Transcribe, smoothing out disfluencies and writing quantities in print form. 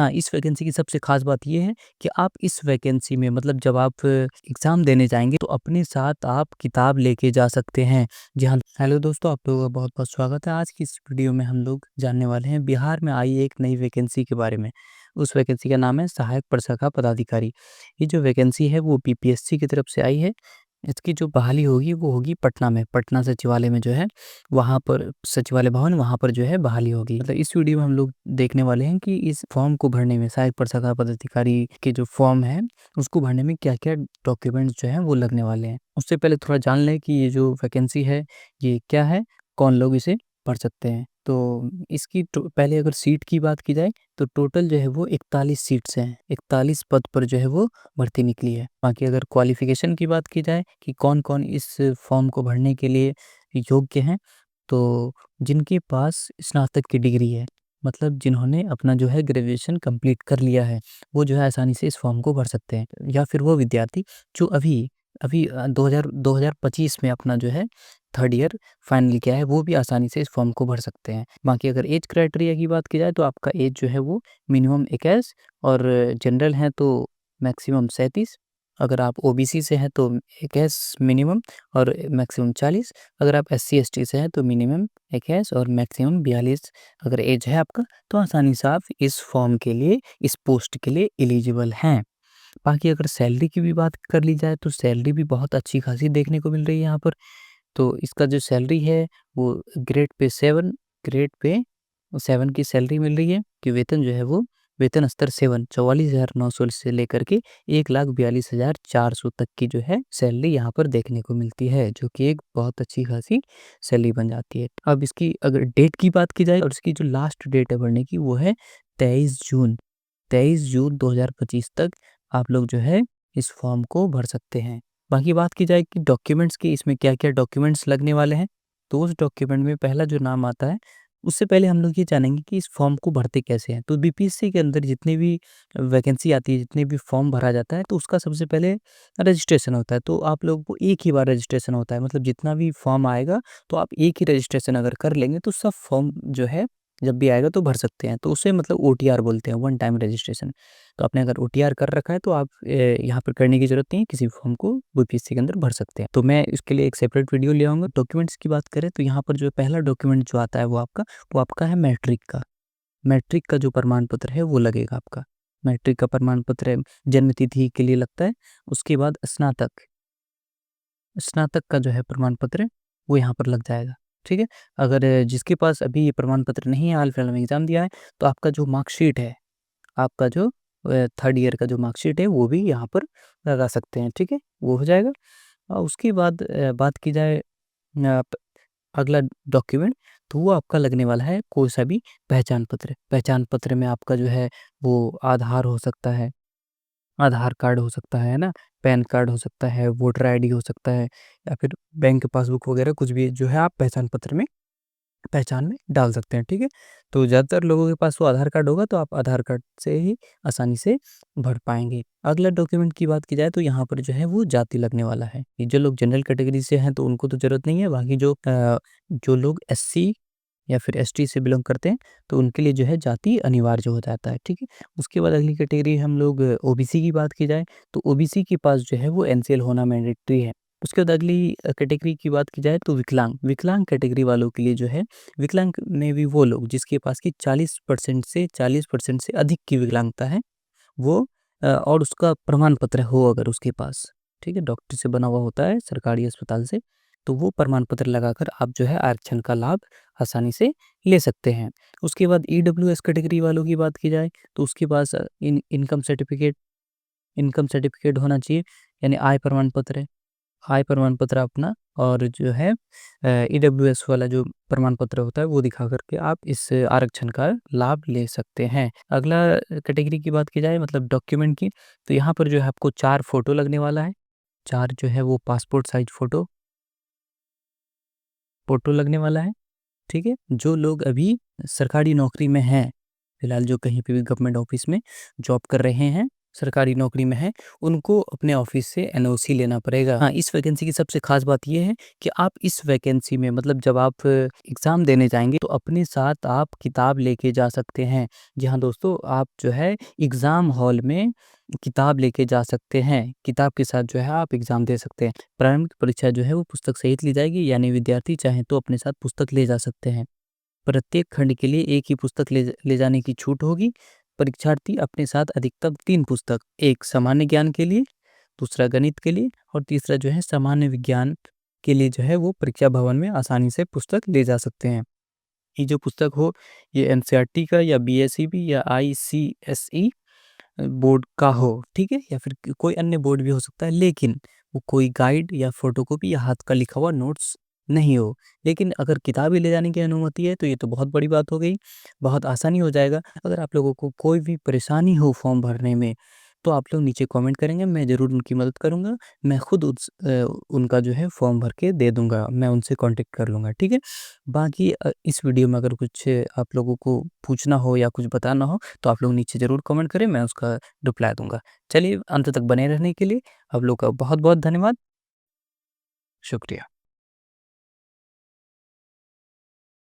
हाँ, इस वैकेंसी की सबसे ख़ास बात ये है कि आप इस वैकेंसी में मतलब जब आप एग्ज़ाम देने जाएँगे तो अपने साथ आप किताब लेके जा सकते हैं। जी हाँ, हेलो दोस्तों, आप लोगों का बहुत-बहुत स्वागत है। आज की इस वीडियो में हम लोग जानने वाले हैं बिहार में आई एक नई वैकेंसी के बारे में। उस वैकेंसी का नाम है सहायक प्रशाखा पदाधिकारी। ये जो वैकेंसी है वो बीपीएससी की तरफ से आई है। इसकी जो बहाली होगी वो होगी पटना में, पटना सचिवालय में जो है वहाँ पर सचिवालय भवन वहाँ पर जो है बहाली होगी। मतलब इस वीडियो में हम लोग देखने वाले हैं कि इस फॉर्म को भरने में सहायक प्रशाखा पदाधिकारी के जो फॉर्म है उसको भरने में क्या-क्या डॉक्यूमेंट्स जो हैं वो लगने वाले हैं। उससे पहले थोड़ा जान लें कि ये जो वैकेंसी है ये क्या है, कौन लोग इसे भर सकते हैं। तो इसकी पहले अगर सीट की बात की जाए तो टोटल जो है वो 41 सीट्स हैं। 41 पद पर जो है वो भर्ती निकली है। बाकी अगर क्वालिफ़िकेशन की बात की जाए कि कौन-कौन इस फॉर्म को भरने के लिए योग्य हैं, तो जिनके पास स्नातक की डिग्री है, मतलब जिन्होंने अपना जो है ग्रेजुएशन कंप्लीट कर लिया है, वो जो है आसानी से इस फॉर्म को भर सकते हैं। या फिर वो विद्यार्थी जो अभी अभी 2025 में अपना जो है थर्ड ईयर फाइनल किया है, वो भी आसानी से इस फॉर्म को भर सकते हैं। बाकी अगर एज क्राइटेरिया की बात की जाए तो आपका एज जो है वो मिनिमम 21 और जनरल हैं तो मैक्सिमम 37, अगर आप ओबीसी से हैं तो 21 मिनिमम और मैक्सिमम 40, अगर आप एससी/एसटी से हैं तो मिनिमम 21 और मैक्सिमम 42 अगर एज है आपका, तो आसानी से आप इस फॉर्म के लिए, इस पोस्ट के लिए एलिजिबल हैं। बाकी अगर सैलरी की भी बात कर ली जाए तो सैलरी भी बहुत अच्छी खासी देखने को मिल रही है यहाँ पर। तो इसका जो सैलरी है वो ग्रेड पे 7 की सैलरी मिल रही है कि वेतन जो है वो वेतन स्तर 7 44,900 से लेकर के 1,42,400 तक की जो है सैलरी यहाँ पर देखने को मिलती है, जो कि एक बहुत अच्छी खासी सैलरी बन जाती है। अब इसकी अगर डेट की बात की जाए और इसकी जो लास्ट डेट है भरने की वो है 23 जून। 23 जून 2025 तक आप लोग जो है इस फॉर्म को भर सकते हैं। बाकी बात की जाए कि डॉक्यूमेंट्स की, इसमें क्या-क्या डॉक्यूमेंट्स लगने वाले हैं, तो उस डॉक्यूमेंट में पहला जो नाम आता है, उससे पहले हम लोग ये जानेंगे कि इस फॉर्म को भरते कैसे हैं। तो बीपीएससी के अंदर जितनी भी वैकेंसी आती है, जितने भी फॉर्म भरा जाता है, तो उसका सबसे पहले रजिस्ट्रेशन होता है। तो आप लोगों को एक ही बार रजिस्ट्रेशन होता है, मतलब जितना भी फॉर्म आएगा, तो आप एक ही रजिस्ट्रेशन अगर कर लेंगे, तो सब फॉर्म जो है जब भी आएगा तो भर सकते हैं। तो उसे मतलब ओटीआर बोलते हैं, वन टाइम रजिस्ट्रेशन। तो आपने अगर ओटीआर कर रखा है तो आप यहाँ पर करने की ज़रूरत नहीं है, किसी फॉर्म को बीपीएससी के अंदर भर सकते हैं। तो मैं इसके लिए एक सेपरेट वीडियो ले आऊँगा। डॉक्यूमेंट्स की बात करें तो यहाँ पर जो पहला डॉक्यूमेंट जो आता है वो आपका है मैट्रिक का। मैट्रिक का जो प्रमाण पत्र है वो लगेगा आपका। मैट्रिक का प्रमाण पत्र जन्म तिथि के लिए लगता है। उसके बाद स्नातक स्नातक का जो है प्रमाण पत्र वो यहाँ पर लग जाएगा, ठीक है? अगर जिसके पास अभी ये प्रमाण पत्र नहीं है, हाल-फिलहाल में एग्ज़ाम दिया है, तो आपका जो मार्कशीट है, आपका जो थर्ड ईयर का जो मार्कशीट है, वो भी यहाँ पर लगा सकते हैं, ठीक है? वो हो जाएगा। और उसके बाद बात की जाए प अगला डॉक्यूमेंट, तो वो आपका लगने वाला है कोई सा भी पहचान पत्र। पहचान पत्र में आपका जो है वो आधार हो सकता है, आधार कार्ड हो सकता है ना? पैन कार्ड हो सकता है, वोटर आईडी हो सकता है या फिर बैंक पासबुक वगैरह कुछ भी जो है आप पहचान पत्र में पहचान में डाल सकते हैं, ठीक है? तो ज़्यादातर लोगों के पास वो आधार कार्ड होगा तो आप आधार कार्ड से ही आसानी से भर पाएँगे। अगला डॉक्यूमेंट की बात की जाए तो यहाँ पर जो है वो जाति लगने वाला है। ये जो लोग जनरल कैटेगरी से हैं तो उनको तो ज़रूरत नहीं है, बाकी जो लोग एससी या फिर एसटी से बिलॉन्ग करते हैं तो उनके लिए जो है जाति अनिवार्य हो जाता है, ठीक है? उसके बाद अगली कैटेगरी हम लोग ओबीसी की बात की जाए तो ओबीसी के पास जो है वो एनसीएल होना मैंडेटरी है। उसके बाद अगली कैटेगरी की बात की जाए तो विकलांग कैटेगरी वालों के लिए जो है विकलांग में भी वो लोग जिसके पास की 40% से अधिक की विकलांगता है वो और उसका प्रमाण पत्र हो अगर उसके पास, ठीक है? डॉक्टर से बना हुआ होता है सरकारी अस्पताल से, तो वो प्रमाण पत्र लगाकर आप जो है आरक्षण का लाभ आसानी से ले सकते हैं। उसके बाद ईडब्ल्यूएस कैटेगरी वालों की बात की जाए तो उसके पास इनकम सर्टिफिकेट होना चाहिए, यानी आय प्रमाण पत्र है। आय प्रमाण पत्र अपना और जो है ईडब्ल्यूएस वाला जो प्रमाण पत्र होता है वो दिखा करके आप इस आरक्षण का लाभ ले सकते हैं। अगला कैटेगरी की बात की जाए मतलब डॉक्यूमेंट की, तो यहाँ पर जो है आपको 4 फ़ोटो लगने वाला है। 4 जो है वो पासपोर्ट साइज़ फ़ोटो लगने वाला है, ठीक है? जो लोग अभी सरकारी नौकरी में हैं, फिलहाल जो कहीं पे भी गवर्नमेंट ऑफ़िस में जॉब कर रहे हैं, सरकारी नौकरी में हैं, उनको अपने ऑफ़िस से एनओसी लेना पड़ेगा। हाँ, इस वैकेंसी की सबसे ख़ास बात ये है कि आप इस वैकेंसी में मतलब जब आप एग्ज़ाम देने जाएँगे तो अपने साथ आप किताब लेके जा सकते हैं। जी हाँ दोस्तों, आप जो है एग्ज़ाम हॉल में किताब लेके जा सकते हैं। किताब के साथ जो है आप एग्ज़ाम दे सकते हैं। प्रारंभिक परीक्षा जो है वो पुस्तक सहित ली जाएगी, यानी विद्यार्थी चाहें तो अपने साथ पुस्तक ले जा सकते हैं। प्रत्येक खंड के लिए एक ही पुस्तक ले जाने की छूट होगी। परीक्षार्थी अपने साथ अधिकतम 3 पुस्तक, एक सामान्य ज्ञान के लिए, दूसरा गणित के लिए और तीसरा जो है सामान्य विज्ञान के लिए जो है वो परीक्षा भवन में आसानी से पुस्तक ले जा सकते हैं। ये जो पुस्तक हो, ये एनसीईआरटी का या बीएसईबी या आईसीएसई बोर्ड का हो, ठीक है? या फिर कोई अन्य बोर्ड भी हो सकता है, लेकिन वो कोई गाइड या फ़ोटोकॉपी या हाथ का लिखा हुआ नोट्स नहीं हो। लेकिन अगर किताब ही ले जाने की अनुमति है, तो ये तो बहुत बड़ी बात हो गई, बहुत आसानी हो जाएगा। अगर आप लोगों को कोई भी परेशानी हो फॉर्म भरने में, तो आप लोग नीचे कमेंट करेंगे, मैं ज़रूर उनकी मदद करूँगा। मैं खुद उनका जो है फॉर्म भर के दे दूँगा, मैं उनसे कॉन्टैक्ट कर लूँगा, ठीक है? बाकी इस वीडियो में अगर कुछ आप लोगों को पूछना हो या कुछ बताना हो, तो आप लोग नीचे ज़रूर कमेंट करें, मैं उसका रिप्लाई दूँगा। चलिए, अंत तक बने रहने के लिए आप लोग का बहुत-बहुत धन्यवाद। शुक्रिया।